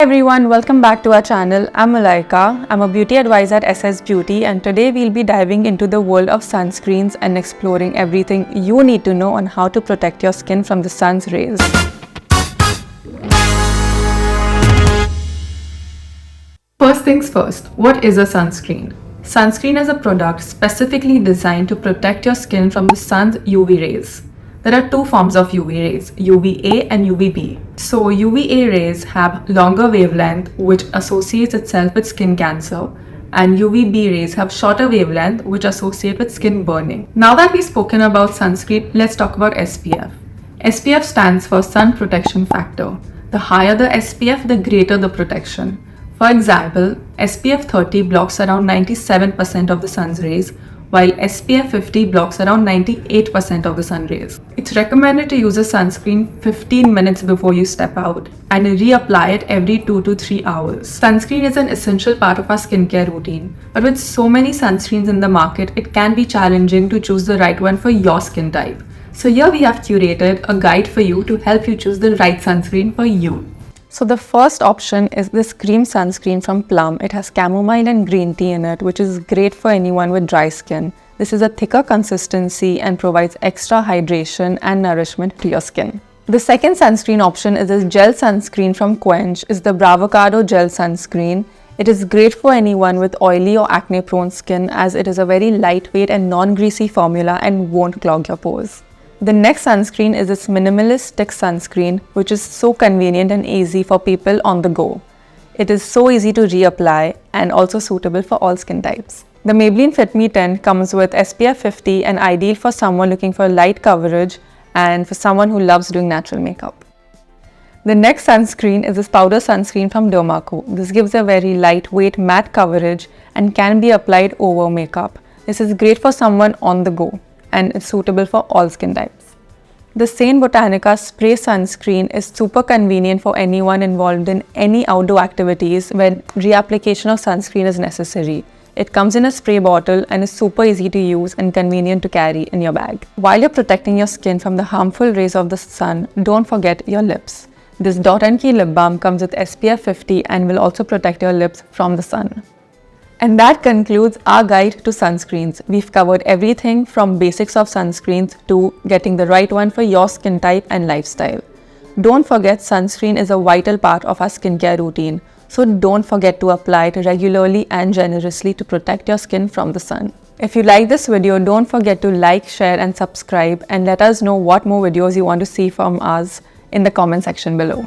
Everyone, welcome back to our channel. I'm Malaika. I'm a beauty advisor at SSBeauty, and today we'll be diving into the world of sunscreens and exploring everything you need to know on how to protect your skin from the sun's rays. First things first, what is a sunscreen? Sunscreen is a product specifically designed to protect your skin from the sun's UV rays. There are two forms of UV rays, UVA and UVB. So UVA rays have longer wavelength which associates itself with skin cancer, and UVB rays have shorter wavelength which associate with skin burning. Now that we've spoken about sunscreen, let's talk about SPF. SPF stands for Sun Protection Factor. The higher the SPF, the greater the protection. For example, SPF 30 blocks around 97% of the sun's rays, while SPF 50 blocks around 98% of the sun rays. It's recommended to use a sunscreen 15 minutes before you step out and reapply it every 2 to 3 hours. Sunscreen is an essential part of our skincare routine, but with so many sunscreens in the market, it can be challenging to choose the right one for your skin type. So here we have curated a guide for you to help you choose the right sunscreen for you. So the first option is this cream sunscreen from Plum. It has chamomile and green tea in it, which is great for anyone with dry skin. This is a thicker consistency and provides extra hydration and nourishment to your skin. The second sunscreen option is this gel sunscreen from Quench. It's the Bravocado gel sunscreen. It is great for anyone with oily or acne prone skin as it is a very lightweight and non-greasy formula and won't clog your pores. The next sunscreen is this minimalist stick sunscreen, which is so convenient and easy for people on the go. It is so easy to reapply and also suitable for all skin types. The Maybelline Fit Me Tint comes with SPF 50 and ideal for someone looking for light coverage and for someone who loves doing natural makeup. The next sunscreen is this powder sunscreen from Dermaco. This gives a very lightweight matte coverage and can be applied over makeup. This is great for someone on the go and is suitable for all skin types. The Saint Botanica spray sunscreen is super convenient for anyone involved in any outdoor activities when reapplication of sunscreen is necessary. It comes in a spray bottle and is super easy to use and convenient to carry in your bag. While you're protecting your skin from the harmful rays of the sun, don't forget your lips. This Dot & Key lip balm comes with SPF 50 and will also protect your lips from the sun. And that concludes our guide to sunscreens. We've covered everything from basics of sunscreens to getting the right one for your skin type and lifestyle. Don't forget, sunscreen is a vital part of our skincare routine, so don't forget to apply it regularly and generously to protect your skin from the sun. If you like this video, don't forget to like, share and subscribe, and let us know what more videos you want to see from us in the comment section below.